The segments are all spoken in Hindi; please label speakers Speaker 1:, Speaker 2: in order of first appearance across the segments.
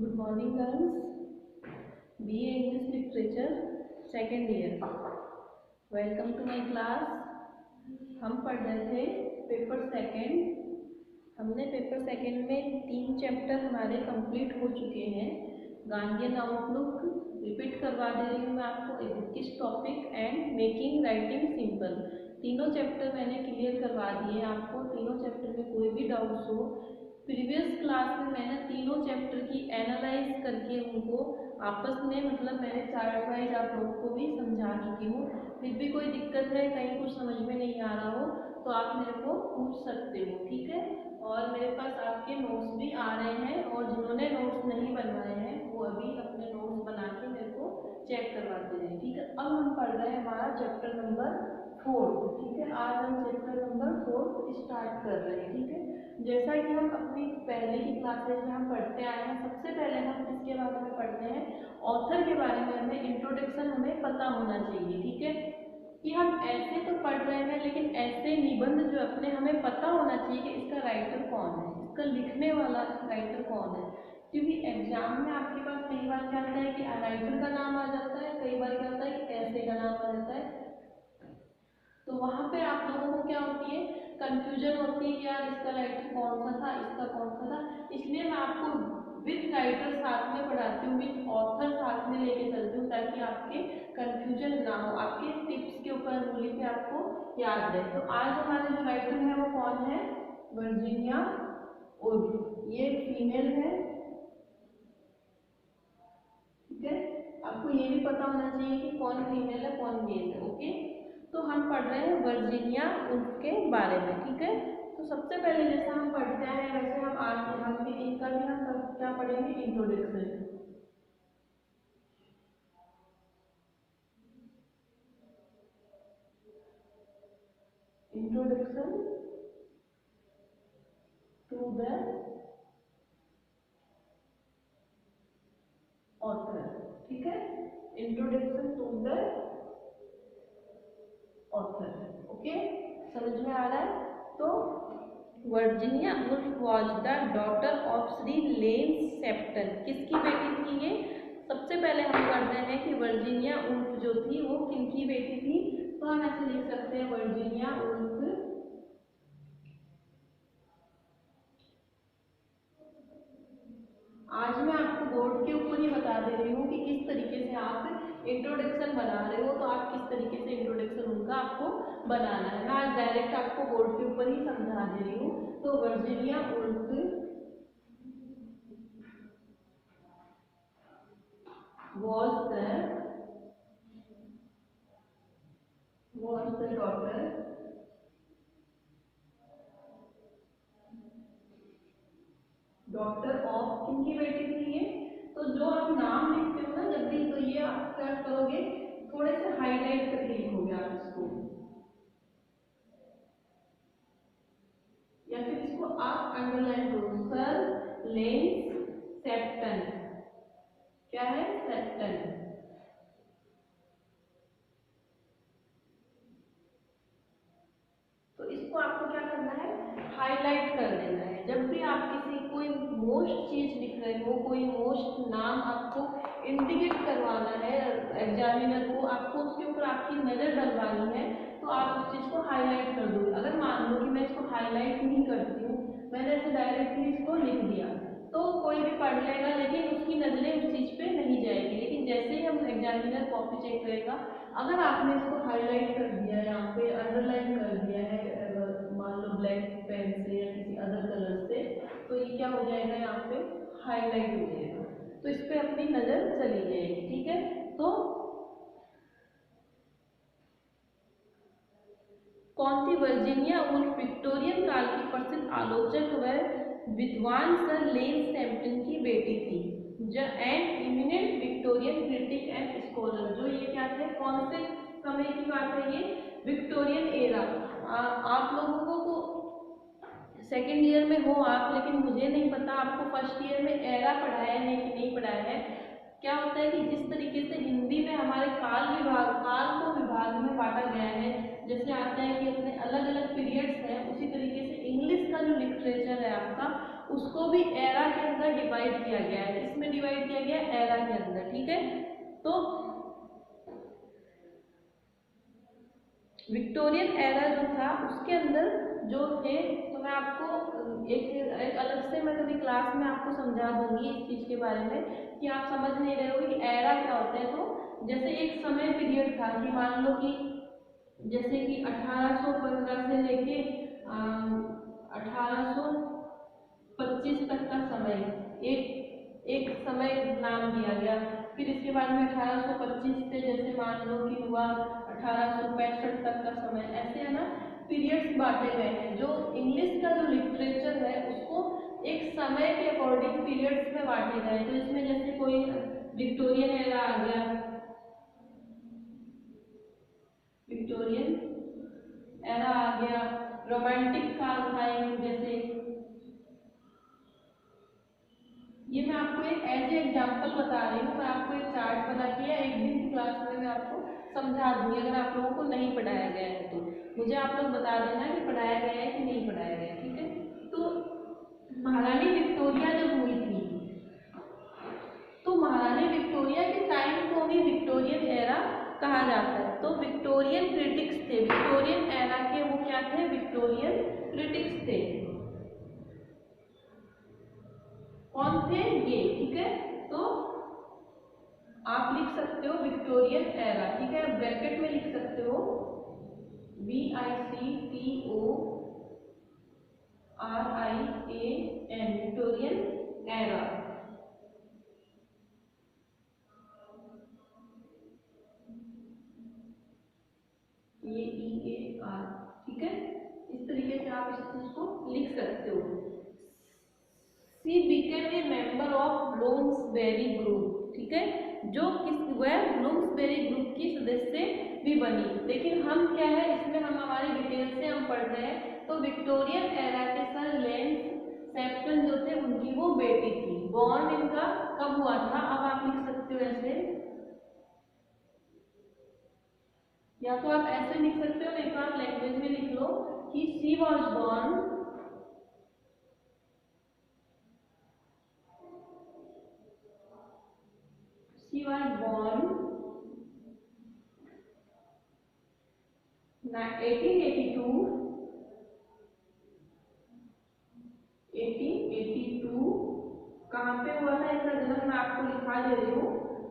Speaker 1: Good morning, girls. BA English Literature second year. Welcome to my class. हम पढ़ रहे थे पेपर सेकेंड. हमने पेपर सेकेंड में 3 चैप्टर हमारे कंप्लीट हो चुके हैं. गांधीयन आउटलुक रिपीट करवा दे रही हूँ मैं आपको. A bookish topic and making writing simple. तीनों चैप्टर मैंने क्लियर करवा दिए आपको. तीनों चैप्टर में कोई भी डाउट्स हो, प्रीवियस क्लास में मैंने तीनों चैप्टर की एनालाइज करके उनको आपस में मैंने चार्ट वाइज आप लोगों को भी समझा चुकी हूँ. फिर भी कोई दिक्कत है, कहीं कुछ समझ में नहीं आ रहा हो तो आप मेरे को पूछ सकते हो, ठीक है. और मेरे पास आपके नोट्स भी आ रहे हैं और जिन्होंने नोट्स नहीं बनवाए हैं वो अभी अपने नोट्स बना के मेरे को चेक करवाते हैं, ठीक है. अब हम पढ़ रहे हैं हमारा चैप्टर नंबर 4, ठीक है. आज हम चैप्टर नंबर 4 स्टार्ट कर रहे हैं, ठीक है. जैसा कि हम अपनी पहले की क्लासेज में हम पढ़ते आए हैं, सबसे पहले हम किसके बारे में पढ़ते हैं, ऑथर के बारे में. हमें इंट्रोडक्शन हमें पता होना चाहिए, ठीक है. कि हम ऐसे तो पढ़ रहे हैं लेकिन ऐसे निबंध जो अपने हमें पता होना चाहिए कि इसका राइटर कौन है, इसका लिखने वाला राइटर कौन है. क्योंकि एग्जाम में आपके पास कई बार क्या होता है कि राइटर का नाम आ जाता है, कई बार क्या होता है कि ऐसे का नाम आ जाता है. तो वहां पे आप लोगों को क्या होती है, कंफ्यूजन होती है कि यार इसका राइटर कौन सा था, इसका कौन सा था. इसलिए मैं आपको विद राइटर साथ में पढ़ाती हूँ, विद ऑथर साथ में लेके चलती हूँ ताकि आपके कंफ्यूजन ना हो, आपके टिप्स के ऊपर अंगुली पे आपको याद रहे. तो आज हमारे जो राइटर है वो कौन है, वर्जीनिया वुल्फ. ये फीमेल है, ठीक है. आपको ये भी पता होना चाहिए कि कौन फीमेल है कौन मेल है, ओके. तो हम पढ़ रहे हैं वर्जीनिया वुल्फ के बारे में, ठीक है. तो सबसे पहले जैसा हम पढ़ते हैं वैसे हम भी इनका भी हम क्या पढ़ेंगे, introduction. Introduction to the author, ठीक है. Introduction to the author, okay. समझ में आ रहा है. तो Virginia Woolf was the daughter of Shri Lens Septon. किसकी बेटी थी ये, सबसे पहले हम पढ़ते हैं कि वर्जीनिया वुल्फ जो थी वो किनकी बेटी थी. तो हम ऐसे लिख सकते हैं वर्जीनिया वुल्फ. आज मैं आपको बोर्ड के ऊपर ही बता दे रही हूँ कि किस तरीके से आप इंट्रोडक्शन बना रहे हो, तो आप किस तरीके से इंट्रोडक्शन उनका आपको बनाना है. मैं आज डायरेक्ट आपको बोर्ड के ऊपर ही समझा दे रही हूँ. तो Virginia wolf was the doctor of किनकी बेटी थी ये. तो जो आप नाम लिखते हो ना जब भी, तो ये आप क्या करोगे, थोड़े से हाईलाइट करके लिखोगे आप इसको, या फिर इसको आप अंडरलाइन करो. Sir Lens Septon. क्या है, सेप्टन. तो इसको आपको क्या करना है, हाईलाइट कर देना है. जब भी आप किसी कोई मोस्ट चीज लिख रहे हो, कोई मोस्ट नाम आपको इंडिकेट करवाना है एग्जामिनर को, आपको उसके ऊपर आपकी नजर डलवानी है, तो आप उस चीज को हाईलाइट कर दोगे. अगर मान लो कि मैं इसको हाईलाइट नहीं करती हूँ, मैंने ऐसे डायरेक्टली इसको लिख दिया, तो कोई भी पढ़ लेगा लेकिन उसकी नजरें उस चीज पे नहीं जाएगी. लेकिन जैसे ही हम एग्जामिनर कॉपी चेक करेगा, अगर आपने इसको हाईलाइट कर दिया है, यहाँ पे अंडरलाइन कर दिया है, मान लो ब्लैक पेन से या किसी अदर कलर से, तो ये क्या हो जाएगा, यहाँ पे हाईलाइट हो जाएगा. तो इस पे अपनी नजर चली जाएगी, ठीक है. तो कौन थी वर्जीनिया वुल्फ, विक्टोरियन काल की प्रसिद्ध आलोचक व विद्वान सर लेंस सेप्टन की बेटी थी. And eminent Victorian critic and scholar. जो ये क्या थे, कौन से समय की बात है ये, विक्टोरियन एरा. आप लोगों को सेकेंड ईयर में हो आप, लेकिन मुझे नहीं पता आपको फर्स्ट ईयर में एरा पढ़ाया है कि नहीं पढ़ाया है. क्या होता है कि जिस तरीके से हिंदी में हमारे काल को विभाग में बांटा गया है, जैसे आता है कि अपने अलग अलग पीरियड्स हैं, उसी तरीके से इंग्लिश का जो लिटरेचर है आपका उसको भी एरा के अंदर डिवाइड किया गया है, इसमें डिवाइड किया गया है एरा के अंदर, ठीक है। तो विक्टोरियन एरा जो था उसके अंदर जो थे, तो मैं आपको एक अलग से मैं कभी क्लास में आपको समझा दूंगी इस चीज के बारे में कि आप समझ नहीं रहे हो कि एरा क्या होता है। तो जैसे एक समय पीरियड था कि मान लो कि जैसे कि 1815 से लेके 1825 तक का समय एक समय नाम दिया गया। फिर इसके बाद में 1825 से जैसे मान लो कि हुआ 1865 तक का समय, ऐसे है ना पीरियड्स बांटे गए हैं। जो इंग्लिश का जो लिटरेचर है उसको एक समय के अकॉर्डिंग पीरियड्स में बांटे गए। तो इसमें जैसे कोई विक्टोरियन एरा आ गया, विक्टोरियन एरा आ गया, रोमांटिक काल था जैसे, ये मैं आपको एक एज एग्जाम्पल बता रही हूँ। मैं आपको एक चार्ट बना के एक दिन की क्लास में मैं आपको समझा दूंगी, अगर आप लोगों को नहीं पढ़ाया गया है तो मुझे आप लोग बता देना कि पढ़ाया गया है कि नहीं पढ़ाया गया, ठीक है। तो महारानी विक्टोरिया जब हुई थी तो महारानी विक्टोरिया के टाइम को भी विक्टोरियन एरा कहा जाता है। तो विक्टोरियन क्रिटिक्स थे, विक्टोरियन एरा के वो क्या थे, विक्टोरियन क्रिटिक्स थे। कौन थे ये, ठीक है। तो आप लिख सकते हो विक्टोरियन एरा, ठीक है, ब्रैकेट में लिख सकते हो VICTORIAN, विक्टोरियन एरा। ये EAR, ठीक है। इस तरीके से आप इस चीज को लिख सकते हो। सी became a member of Bloomsbury group, ठीक है, जो वह ब्लूम्सबेरी ग्रुप की सदस्य भी बनी। लेकिन हम क्या है इसमें हम हमारे डिटेल से हम पढ़ रहे हैं। तो विक्टोरियन एरा के सर लेंस सेप्टन जो थे उनकी वो बेटी थी। बॉर्न इनका कब हुआ था, अब आप लिख सकते हो ऐसे, या तो आप ऐसे लिख सकते हो, नहीं तो आप लैंग्वेज में लिख लो कि she was born She was born 1882 कहाँ पे हुआ था इसका जन्म, मैं आपको लिखा दे रही हूँ।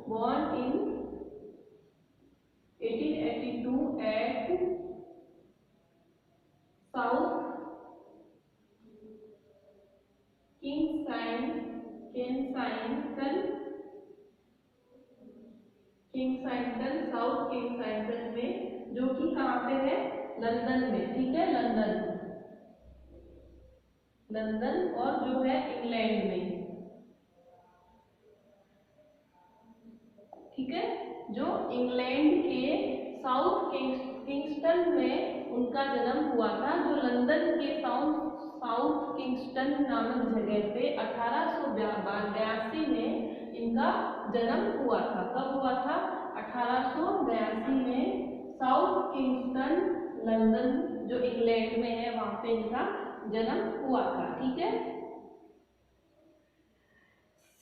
Speaker 1: Born in 1882 at South Kensington South Kensington में, जो कि कहाँ पे है, लंदन में, ठीक है, लंदन और जो है इंग्लैंड में, ठीक है। जो इंग्लैंड के साउथ किंग्सटन में उनका जन्म हुआ था। जो लंदन के साउथ किंग्सटन नामक जगह पे 1882 में इनका जन्म हुआ था। कब हुआ था, 1882 में साउथ किंग्सटन लंदन जो इंग्लैंड में है वहां पे इनका जन्म हुआ था, ठीक है।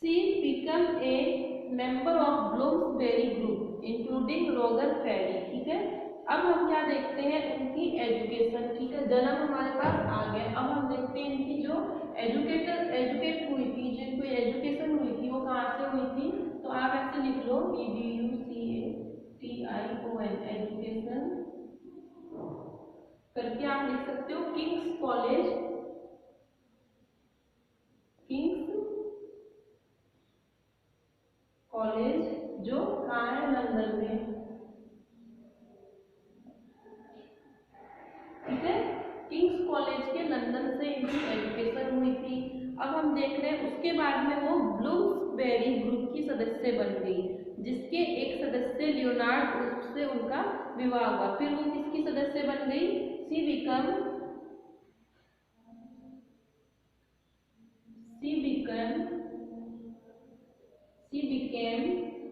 Speaker 1: She became a member of Bloomsbury group including रोगर फेरी, ठीक है। अब हम क्या देखते हैं, उनकी एजुकेशन, ठीक है, जन्म हमारे पास आ गया। अब हम देखते हैं इनकी जो एजुकेट हुई थी, जिनको एजुकेशन हुई थी वो कहाँ से हुई थी। तो आप ऐसे लिख लो EDUCATION, एजुकेशन करके आप लिख सकते हो किंग्स कॉलेज जो कहाँ है, लंदन में, ठीक है। किंग्स कॉलेज के लंदन से इनकी एजुकेशन हुई थी। अब हम देख रहे हैं उसके बाद में वो ब्लूम्सबेरी ग्रुप की सदस्य बन गई, जिसके एक सदस्य लियोनार्ड से उनका विवाह हुआ। फिर वो किसकी सदस्य बन गई, she become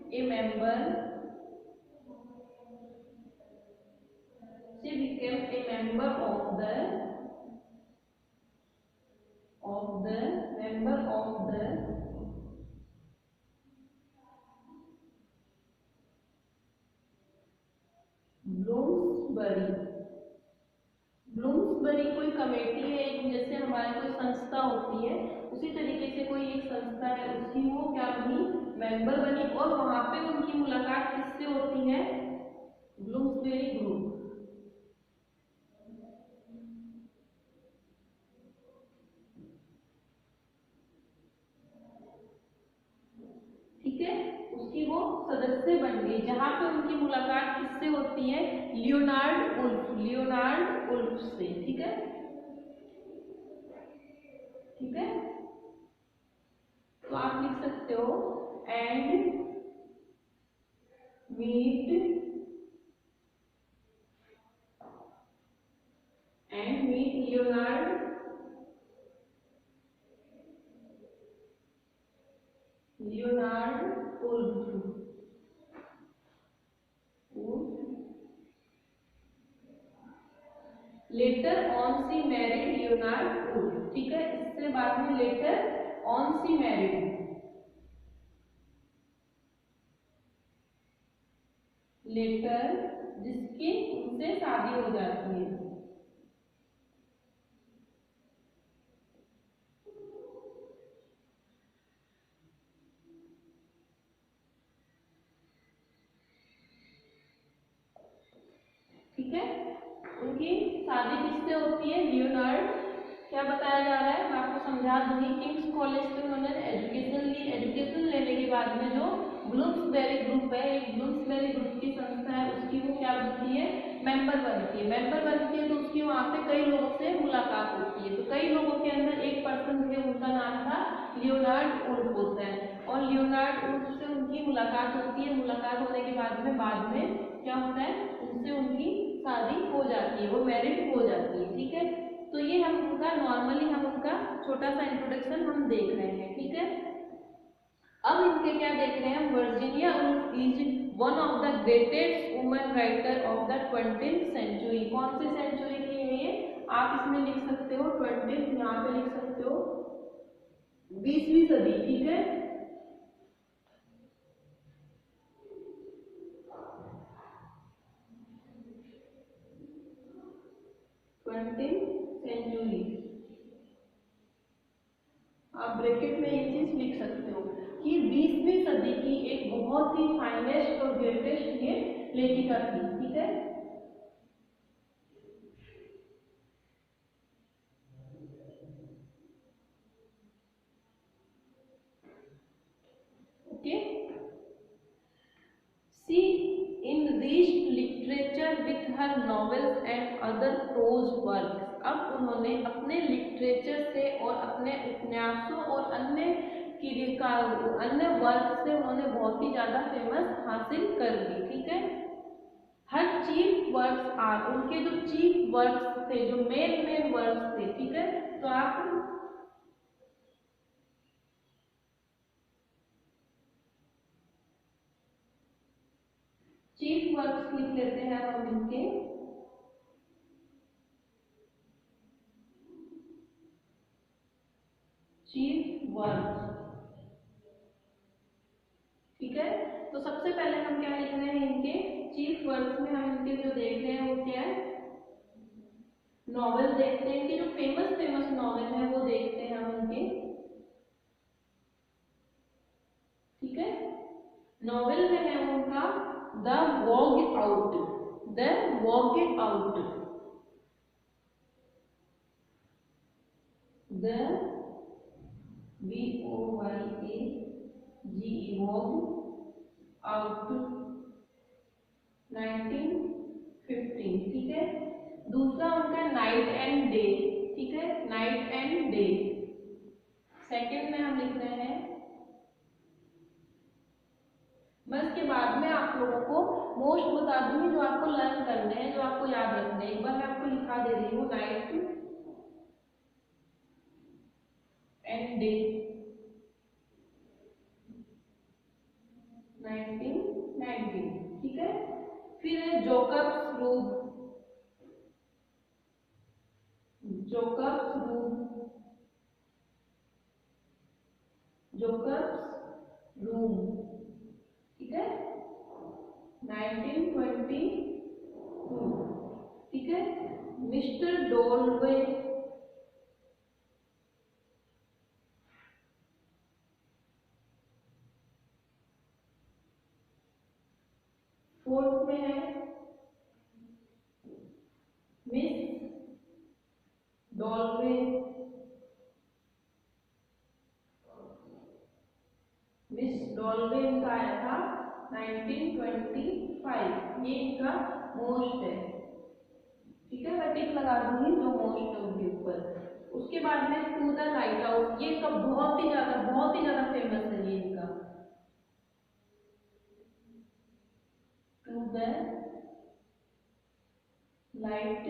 Speaker 1: a member of the political कोई कमेटी है, एक जैसे हमारे कोई संस्था होती है, उसी तरीके से कोई एक संस्था है, उसकी वो क्या बनी, मेंबर बनी, और वहां पे उनकी मुलाकात किससे होती है, ब्लूम्सबेरी ग्रुप। ठीक है, उसकी वो सदस्य बन गई, जहां पे उनकी मुलाकात किससे होती है, लियोनार्ड उल्फ से। ठीक है, ठीक है, तो आप लिख सकते हो and meet Leonard Woolf. Later on she married Leonard Woolf. ठीक है, इससे बाद में later on she married, later जिसकी उनसे शादी हो जाती है। ठीक है, उनकी शादी किससे होती है, लियोनार्ड, क्या बताया जा रहा है मैं आपको समझा दूंगी। किंग्स कॉलेज से उन्होंने एजुकेशन ली, एजुकेशन लेने के बाद में जो ब्लूम्सबेरी ग्रुप है, एक ब्लूम्सबेरी ग्रुप की संस्था है, उसकी वो क्या बनती है, मेंबर बनती है। मेंबर बनती है तो उसकी वहां पे कई लोगों से मुलाकात होती है, तो कई लोगों के अंदर एक पर्सन थे, उनका नाम था लियोनार्ड उल्फ होता है, और लियोनार्ड उल्फ से उनकी मुलाकात होती है। मुलाकात होने के बाद में क्या होता है, उनसे उनकी शादी हो जाती है, वो मैरिड हो जाती है। ठीक है, तो ये हम उनका नॉर्मली हम उनका छोटा सा इंट्रोडक्शन हम देख रहे हैं। ठीक है, अब इनके क्या देख रहे हैं, Virginia Woolf is one of the greatest woman writer of the 20th century. कौन सी सेंचुरी की है ये, आप इसमें लिख सकते हो 20th, यहाँ पे लिख सकते हो 20वीं सदी। ठीक है, 20th सेंचुरी, आप ब्रैकेट में ये चीज लिख सकते हो कि 20वीं सदी की एक बहुत ही फाइनेस्ट और ग्रेटेस्ट ये लेखिका थी। ठीक है, okay, she enriched literature with her novels and other prose works। अब उन्होंने अपने लिटरेचर से और अपने उपन्यासों और अन्य वर्क से उन्होंने बहुत ही ज्यादा फेमस हासिल कर ली। ठीक है, हर चीफ वर्क्स आर, उनके जो चीफ वर्क्स थे, जो मेन वर्क्स थे। ठीक है, तो आप चीफ वर्क्स लिख लेते हैं हम इनके, चीफ वर्क्स। ठीक है, तो सबसे पहले हम क्या लिख रहे हैं, इनके चीफ वर्क्स में हम इनके जो देख रहे हैं वो क्या है, नॉवेल देखते हैं, इनके जो फेमस नॉवेल है वो देखते हैं हम इनके। ठीक है, नॉवेल में है उनका the voyage out, the voyage out, the VOYAGE voyage out 1915। ठीक है, दूसरा उनका नाइट एंड डे। ठीक है, नाइट एंड डे। सेकंड में हम लिख रहे हैं, मैं इसके बाद में आप लोगों को मोस्ट बता दूंगी जो आपको लर्न करने हैं, जो आपको याद रखने हैं। एक बार मैं आपको लिखा दे रही हूँ, नाइट एंड डे 1919। ठीक है, फिर है जोकब्स रूम, जोकब्स रूम, जोकब्स रूम। ठीक है, 1922। ठीक है, मिस्टर डोलवे, फोर्थ में है मिस डोलवे, मिस डोलवे इनका आया था 1925, ये इनका मोस्ट है, ठीक है, मैं टिक लगा दूंगी जो मोस्ट है उनके ऊपर। उसके बाद में टू द लाइट हाउस, ये इनका बहुत ही ज्यादा फेमस है ये इनका, टू द लाइट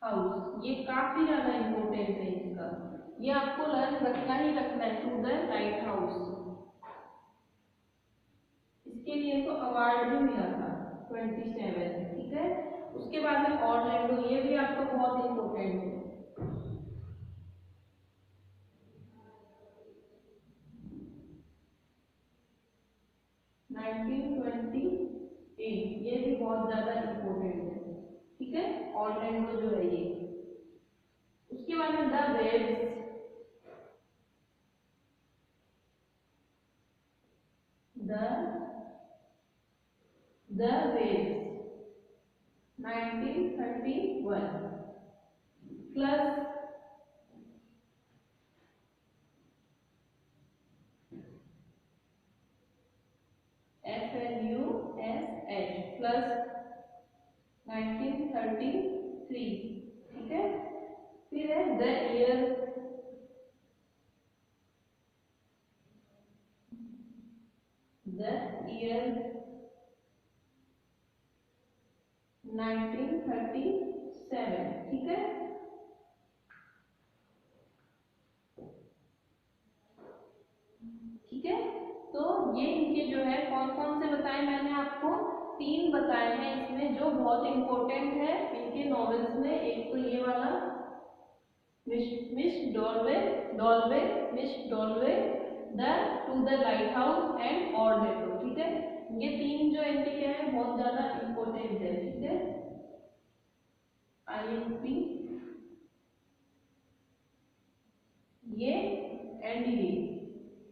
Speaker 1: हाउस, ये काफी ज्यादा इंपॉर्टेंट है इसका, ये आपको लर्न रखना ही रखना है, टू द लाइट हाउस। इसके लिए तो अवार्ड भी मिला था 27, ठीक है। उसके बाद में ऑरलैंडो, ये भी आपको बहुत इंपॉर्टेंट है, ये भी बहुत ज्यादा इंपॉर्टेंट है, ठीक है, ऑरलैंडो जो है ये। उसके बाद में the waves, the waves 1931 plus FLUSH plus 1933, ठीक है। फिर है द ईयर, द ईयर 1937, ठीक है। ठीक है, तो ये इनके जो है कौन कौन से बताए मैंने आपको, 3 बताए हैं इसमें जो बहुत इंपॉर्टेंट है इनके नॉवेल्स में। एक तो ये वाला miss Dalloway, miss Dalloway, the two the light house and Orlando, ठीक है। ये 3 जो इनके क्या है बहुत ज्यादा इंपॉर्टेंट है, ठीक है। INP, ये एंड ये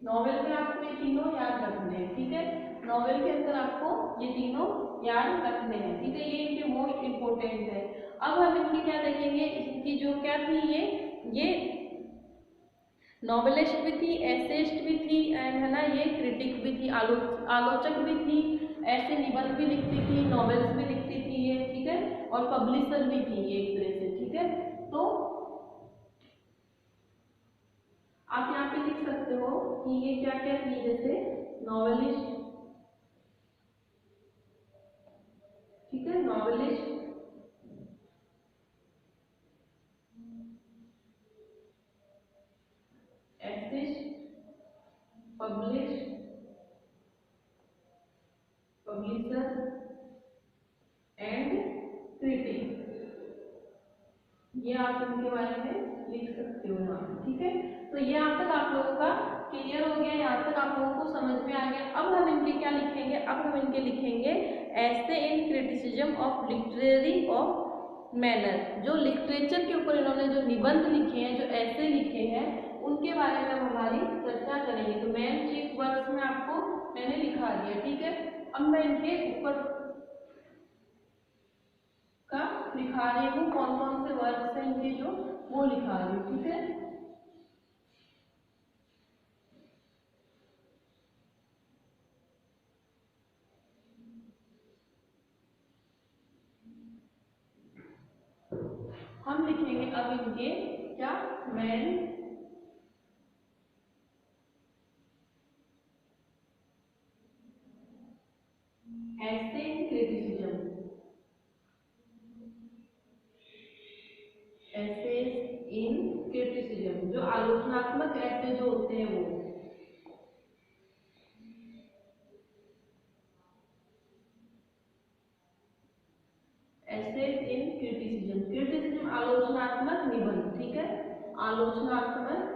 Speaker 1: नॉवेल में आपको ये तीनों याद रखने हैं, ठीक है। नॉवेल के अंदर आपको ये तीनों याद रखने हैं, ठीक है, ये इनके मोस्ट इंपोर्टेंट है। अब हम इनकी क्या देखेंगे, इनकी जो क्या थी, ये नॉवेलिस्ट भी थी, एसेइस्ट भी थी, एंड है ना ये क्रिटिक भी थी, आलोचक भी थी, ऐसे निबंध भी लिखती थी, नॉवेल्स भी लिखती थी ये, ठीक है, और पब्लिशर भी थी ये एक तरह से, ठीक है। तो आप यहाँ पे लिख सकते हो कि ये क्या क्या थी, जैसे नॉवेलिस्ट, ठीक है, novelist, atheist, publisher and critic, ये आप इनके बारे में लिख सकते हो यहाँ, ठीक है। तो ये यहाँ तक आप लोगों का क्लियर हो गया, यहाँ तक आप लोगों को समझ में आ गया। अब हम इनके क्या लिखेंगे, अब हम इनके लिखेंगे ऐसे in criticism of literary of manner, जो लिटरेचर के ऊपर इन्होंने जो निबंध लिखे हैं, जो ऐसे लिखे हैं, उनके बारे में हम हमारी चर्चा करेंगे। तो मेन चीज वर्ड्स में आपको मैंने लिखा दिया, ठीक है। अब मैं इनके ऊपर का लिखा रही हूँ, कौन कौन से वर्ड्स हैं इनके जो वो लिखा रही हूँ, ठीक है। हम लिखेंगे अब इनके क्या, मैन ऐसे क्रिटिसिज्म, ऐसे इन क्रिटिसिज्म, जो आलोचनात्मक ऐसे जो होते हैं वो, ऐसे इन क्रिटिसिज्म, क्रिटिसिज्म आलोचनात्मक निबंध, ठीक है, आलोचनात्मक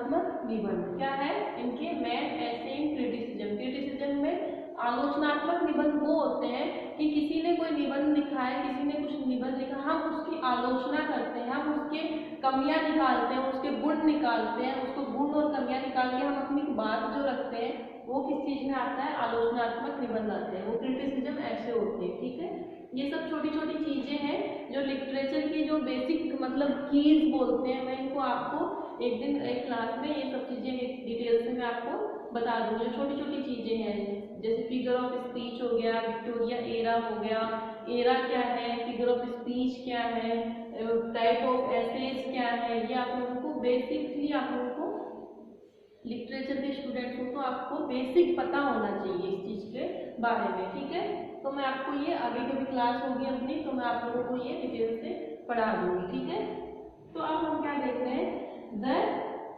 Speaker 1: आलोचनात्मक निबंध। क्या है इनके मेन ऐसे इन क्रिटिसिज्म। क्रिटिसिज्म में आलोचनात्मक निबंध वो होते हैं कि किसी ने कोई निबंध लिखा है, किसी ने कुछ निबंध लिखा, हम उसकी आलोचना करते हैं, हम उसके कमियां निकालते हैं, उसके गुण निकालते हैं, उसको गुण और कमियां निकाल के हम अपनी बात जो रखते हैं वो किस चीज में आता है, आलोचनात्मक निबंध आते हैं, वो क्रिटिसिज्म ऐसे होते हैं। ठीक है, ये सब छोटी छोटी चीजें हैं जो लिटरेचर की जो बेसिक मतलब कीज बोलते हैं। मैं इनको आपको एक दिन एक क्लास में ये सब चीजें डिटेल से मैं आपको बता दूंगी। जो छोटी छोटी चीजें हैं जैसे फिगर ऑफ स्पीच हो गया, विक्टोरिया एरा हो गया, एरा क्या है, फिगर ऑफ स्पीच क्या है, टाइप ऑफ एसेज क्या है, ये आप लोगों को बेसिकली आप लोगों को लिटरेचर के स्टूडेंट्स को तो आपको बेसिक पता होना चाहिए इस चीज के बारे में। ठीक है, तो मैं आपको ये आगे कभी क्लास होगी अपनी तो मैं आप लोगों को ये डिटेल से पढ़ा दूंगी। ठीक है, तो अब हम क्या देख रहे हैं, द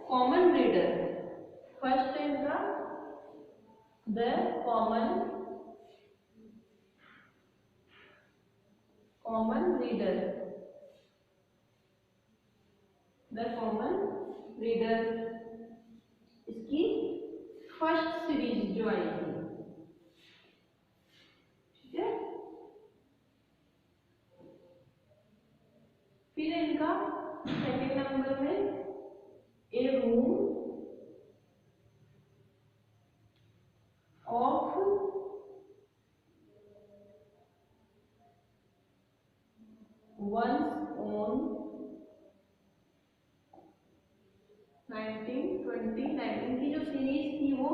Speaker 1: कॉमन रीडर। फर्स्ट है इनका the common reader. The common reader इसकी फर्स्ट सीरीज जो आई थी। ठीक है, फिर इनका सेकेंड नंबर में ए रूम ऑफ वंस ओन 1920। की जो सीरीज थी वो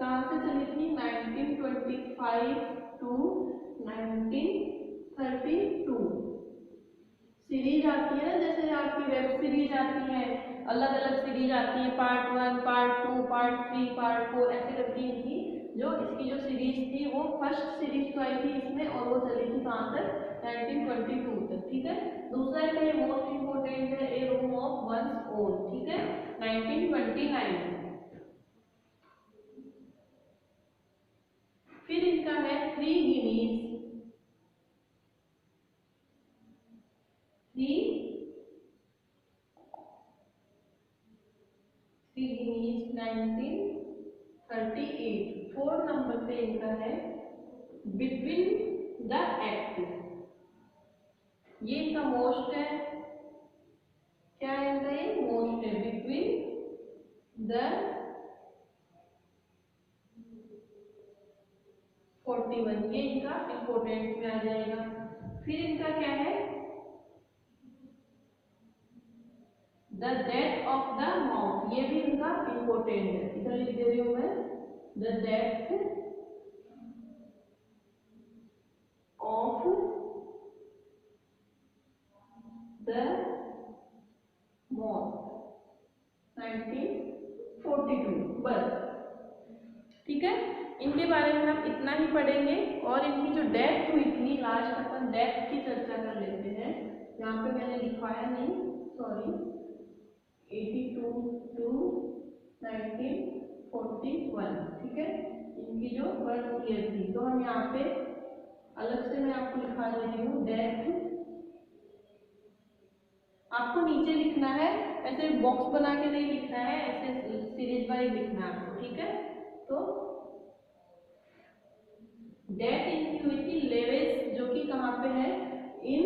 Speaker 1: कहाँ से चली थी, 1925 टू 1932 सीरीज आती है ना, जैसे आपकी वेब सीरीज आती है, अलग अलग सीरीज आती है, पार्ट 1, पार्ट 2, पार्ट 3, पार्ट 4 ऐसे करके इनकी जो इसकी जो सीरीज थी वो फर्स्ट सीरीज तो आई थी इसमें और वो चली थी कहाँ तक, 1922 तक। ठीक है, दूसरा है मोस्ट इंपोर्टेंट है a room of one's own. ठीक है, 1929। फिर इनका है थ्री गिनीज 1938। 4 नंबर पे इनका है बिटवीन द एक्ट। ये इनका मोस्ट है, क्या है इनका, ये मोस्ट है बिटवीन द 41, ये इनका इंपोर्टेंट में आ जाएगा। फिर इनका क्या है, the death of the mouth, ये भी इनका इंपोर्टेंट है, इधर लिख दे रही हूं मैं, the death of the mouth 1942। बस, ठीक है, इनके बारे में हम इतना ही पढ़ेंगे। और इनकी जो डेथ हुई थी, लास्ट अपन डेथ की चर्चा कर लेते हैं। यहाँ पे मैंने लिखवाया नहीं, सॉरी, 82 टू 1941। ठीक है, इनकी जो बर्थ ईयर थी, तो हम यहाँ पे अलग से मैं आपको लिखा दे रही हूँ डेथ। आपको नीचे लिखना है, ऐसे बॉक्स बना के नहीं लिखना है, ऐसे सीरीज वाइज लिखना है आपको। ठीक है, तो डेथ इनकी हुई थी लेविस, जो कि कहाँ पे है, इन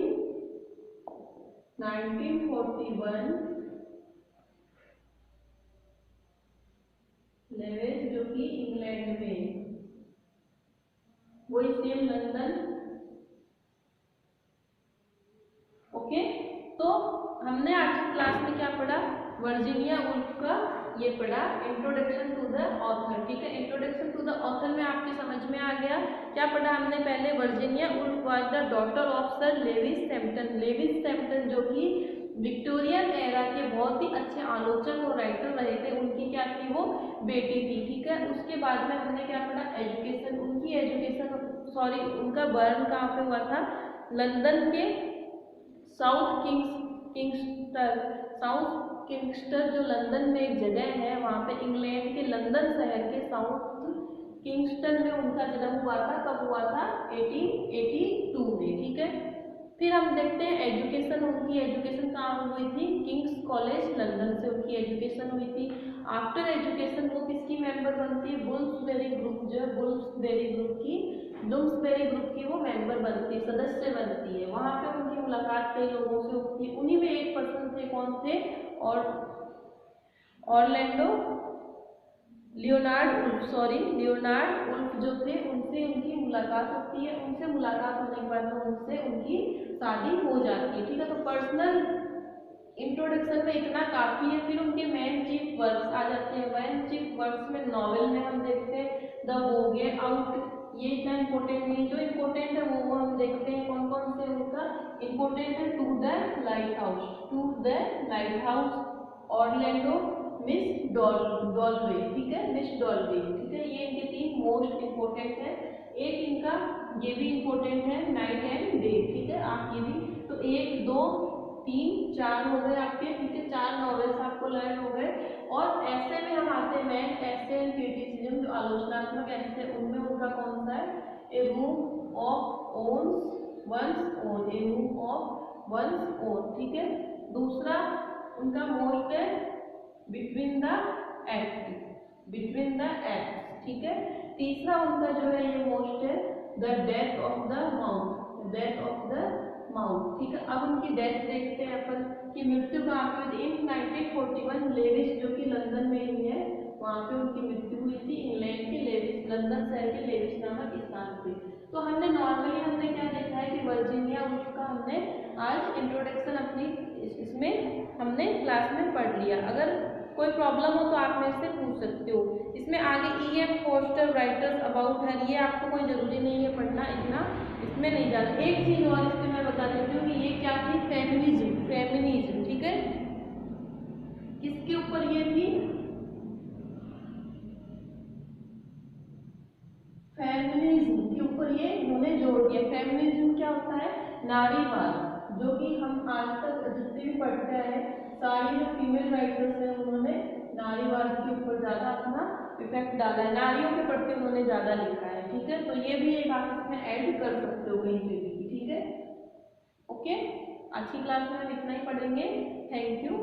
Speaker 1: 1941। लेविस जो कि इंग्लैंड में, वही सेम लंदन। ओके, तो हमने आज की क्लास में क्या पढ़ा, वर्जीनिया वुल्फ का ये पढ़ा इंट्रोडक्शन टू द ऑथर। ठीक है, इंट्रोडक्शन टू द ऑथर में आपके समझ में आ गया। क्या पढ़ा हमने पहले, Virginia Woolf was the daughter of sir Lewis Sampton. Lewis Sampton जो कि विक्टोरियन एरा के बहुत ही अच्छे आलोचक और राइटर रहे थे, उनकी क्या थी, वो बेटी थी। ठीक है, उसके बाद में हमने क्या पढ़ा, एजुकेशन, उनकी एजुकेशन, सॉरी उनका बर्न कहाँ पे हुआ था, लंदन के साउथ किंगस्टर जो लंदन में एक जगह है, वहाँ पे इंग्लैंड के लंदन शहर के साउथ किंगस्टन में उनका जन्म हुआ था। कब हुआ था, 1882 में। ठीक है, फिर हम देखते हैं एजुकेशन। उनकी एजुकेशन कहाँ हुई थी? किंग्स कॉलेज लंदन से उनकी एजुकेशन हुई थी। आफ्टर एजुकेशन वो किसकी मेंबर बनती है? बुल्सबेरी ग्रुप, जो है बुल्सबेरी ग्रुप की, ब्लूम्सबेरी ग्रुप की वो मेंबर बनती है, सदस्य बनती है। वहां पे उनकी मुलाकात कई लोगों से होती है। उन्हीं में एक पर्सन थे, कौन थे? और ऑरलैंडो लियोनार्ड उल्फ जो थे, उनसे उनकी मुलाकात होती है। उनसे मुलाकात होने के बाद उनसे उनकी शादी हो जाती है। ठीक है, तो पर्सनल इंट्रोडक्शन में इतना काफी है। फिर उनके मेन चीफ वर्क्स आ जाते हैं। मेन चीफ वर्क्स में नॉवेल में हम देखते हैं द वोगे आउट, ये इतना इम्पोर्टेंट नहीं, जो इम्पोर्टेंट है वो हम देखते हैं कौन कौन से उनका इम्पोर्टेंट है। To the lighthouse, Orlando, Mrs Dalloway, ठीक है, मिस डॉलवे, ठीक है, ये इनके 3 मोस्ट इम्पोर्टेंट है। एक इनका ये भी इम्पोर्टेंट है, नाइट एंड डे, ठीक है, आप ये भी, तो 1 2 3 4 हो गए आपके, ठीक है, 4 नॉवेल्स आपको लर्न हो गए। और ऐसे में हम आते हैं मैन ऐसे एंड क्रिटिसिज्म, जो आलोचनात्मक ऐसे, उनमें उनका कौन सा है? A room of one's own, a room of one's own, ठीक है। दूसरा उनका मोस्ट है बिटवीन द एक्ट्स, ठीक है। तीसरा उनका जो है ये मोस्ट है the death of the mouth, ठीक है। अब उनकी डेथ देखते हैं अपन की मृत्यु कहाँ पे हुई थी? इन 1941 लेविस, जो कि लंदन में ही है, वहां पे उनकी मृत्यु हुई थी। इंग्लैंड के लेविस, लंदन शहर के लेविस नामक स्थान पे। तो हमने नॉर्मली हमने क्या देखा है कि वर्जीनिया वुल्फ का हमने आज इंट्रोडक्शन अपनी इसमें हमने क्लास में पढ़ लिया। अगर कोई प्रॉब्लम हो तो आप मेरे से पूछ सकते हो। इसमें आगे E.M. Poster writers about her, ये आपको कोई जरूरी नहीं है पढ़ना, इतना इसमें नहीं जाना। एक चीज और इसमें मैं बता देती हूँ कि ये क्या थी? फेमिनिज्म, ठीक है। किसके ऊपर ये थी? फेमिनिज्म के ऊपर ये इन्होंने जोड़ दिया। फेमिनिज्म क्या होता है? नारीवाद, जो कि हम आज तक जितने भी पढ़ते हैं सारी जो फीमेल राइटर्स हैं उन्होंने नारीवाद के ऊपर ज्यादा अपना इफेक्ट डाला है, नारियों के प्रति उन्होंने ज्यादा लिखा है, ठीक है। तो ये भी एक आप इसमें ऐड कर सकते हो कहीं पे भी, ठीक है। ओके, आज की क्लास में हम इतना ही पढ़ेंगे। Thank you.